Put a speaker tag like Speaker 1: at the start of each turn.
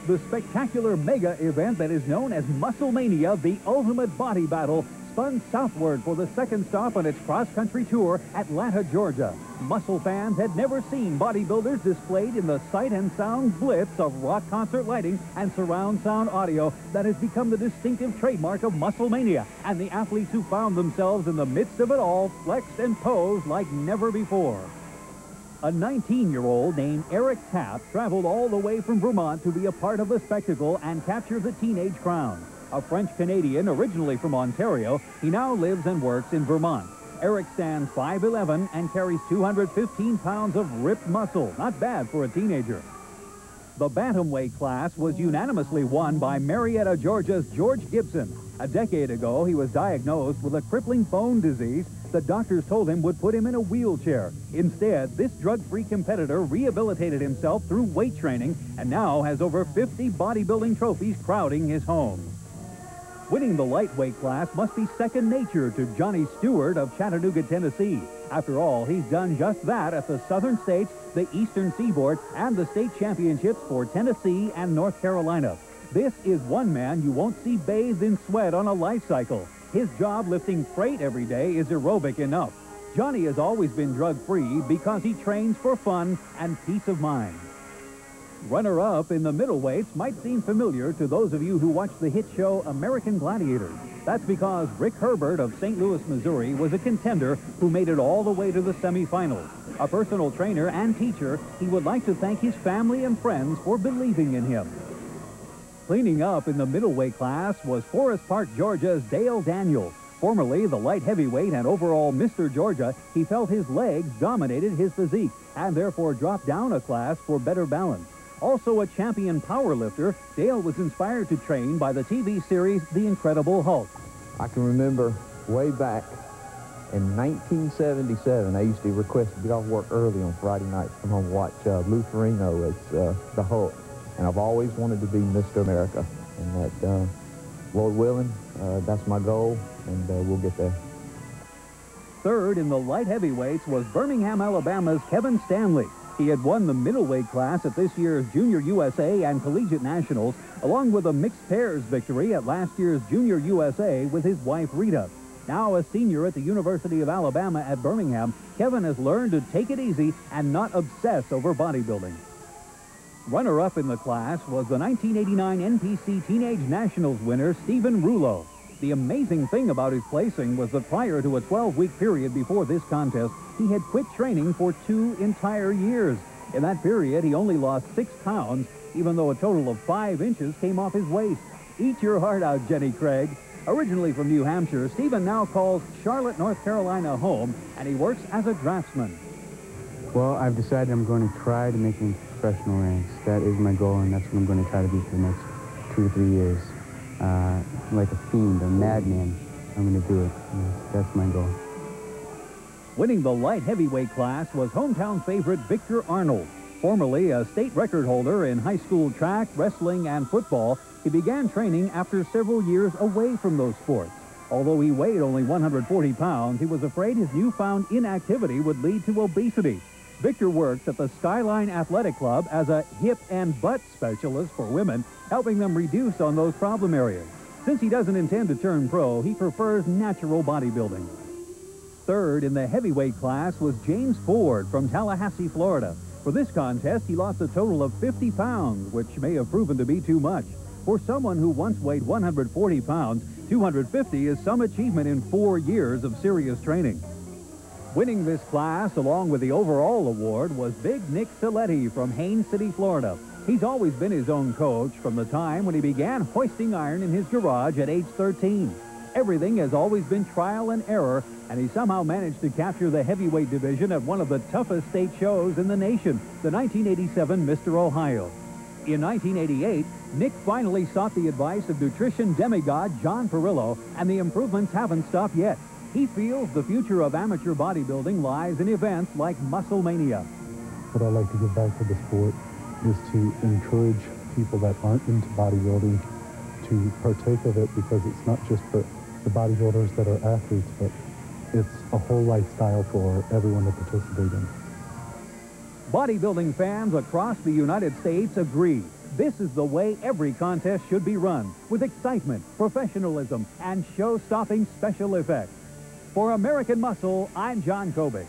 Speaker 1: the spectacular mega event that is known as Musclemania, the ultimate body battle, spun southward for the second stop on its cross-country tour, Atlanta, Georgia. Muscle fans had never seen bodybuilders displayed in the sight and sound blitz of rock concert lighting and surround sound audio that has become the distinctive trademark of Musclemania, and the athletes who found themselves in the midst of it all flexed and posed like never before. A 19-year-old named Eric Tapp traveled all the way from Vermont to be a part of the spectacle and capture the teenage crown. A French-Canadian originally from Ontario, he now lives and works in Vermont. Eric stands 5'11" and carries 215 pounds of ripped muscle. Not bad for a teenager. The bantamweight class was unanimously won by Marietta, Georgia's George Gibson. A decade ago, he was diagnosed with a crippling bone disease that doctors told him would put him in a wheelchair. Instead, this drug-free competitor rehabilitated himself through weight training and now has over 50 bodybuilding trophies crowding his home. Winning the lightweight class must be second nature to Johnny Stewart of Chattanooga, Tennessee. After all, he's done just that at the Southern States, the Eastern Seaboard, and the state championships for Tennessee and North Carolina. This is one man you won't see bathed in sweat on a life cycle. His job lifting freight every day is aerobic enough. Johnny has always been drug-free because he trains for fun and peace of mind. Runner-up in the middleweights might seem familiar to those of you who watch the hit show American Gladiators. That's because Rick Herbert of St. Louis, Missouri was a contender who made it all the way to the semifinals. A personal trainer and teacher, he would like to thank his family and friends for believing in him. Cleaning up in the middleweight class was Forest Park, Georgia's Dale Daniels. Formerly the light heavyweight and overall Mr. Georgia, he felt his legs dominated his physique and therefore dropped down a class for better balance. Also a champion powerlifter, Dale was inspired to train by the TV series The Incredible Hulk.
Speaker 2: I can remember way back in 1977, I used to request to get off work early on Friday nights, come home and watch Lou Ferrigno as the Hulk. And I've always wanted to be Mr. America. And that, Lord willing, that's my goal, and we'll get there.
Speaker 1: Third in the light heavyweights was Birmingham, Alabama's Kevin Stanley. He had won the middleweight class at this year's Junior USA and Collegiate Nationals, along with a mixed pairs victory at last year's Junior USA with his wife Rita. Now a senior at the University of Alabama at Birmingham, Kevin has learned to take it easy and not obsess over bodybuilding. Runner-up in the class was the 1989 NPC Teenage Nationals winner, Stephen Rouleau. The amazing thing about his placing was that prior to a 12-week period before this contest, he had quit training for 2 entire years. In that period, he only lost 6 pounds, even though a total of 5 inches came off his waist. Eat your heart out, Jenny Craig. Originally from New Hampshire, Stephen now calls Charlotte, North Carolina home, and he works as a draftsman.
Speaker 3: Well, I've decided I'm going to try to make it into professional ranks. That is my goal, and that's what I'm going to try to be for the next 2 to 3 years. Like a fiend, a madman, I'm going to do it. That's my goal.
Speaker 1: Winning the light heavyweight class was hometown favorite Victor Arnold. Formerly a state record holder in high school track, wrestling, and football, he began training after several years away from those sports. Although he weighed only 140 pounds, he was afraid his newfound inactivity would lead to obesity. Victor works at the Skyline Athletic Club as a hip and butt specialist for women, helping them reduce on those problem areas. Since he doesn't intend to turn pro, he prefers natural bodybuilding. Third in the heavyweight class was James Ford from Tallahassee, Florida. For this contest, he lost a total of 50 pounds, which may have proven to be too much. For someone who once weighed 140 pounds, 250 is some achievement in 4 years of serious training. Winning this class, along with the overall award, was Big Nick Silette from Haines City, Florida. He's always been his own coach from the time when he began hoisting iron in his garage at age 13. Everything has always been trial and error, and he somehow managed to capture the heavyweight division at one of the toughest state shows in the nation, the 1987 Mr. Ohio. In 1988, Nick finally sought the advice of nutrition demigod John Perillo, and the improvements haven't stopped yet. He feels the future of amateur bodybuilding lies in events like Musclemania.
Speaker 4: What I like to give back to the sport is to encourage people that aren't into bodybuilding to partake of it, because it's not just for the bodybuilders that are athletes, but it's a whole lifestyle for everyone to participate in.
Speaker 1: Bodybuilding fans across the United States agree. This is the way every contest should be run, with excitement, professionalism, and show-stopping special effects. For American Muscle, I'm John Kobick.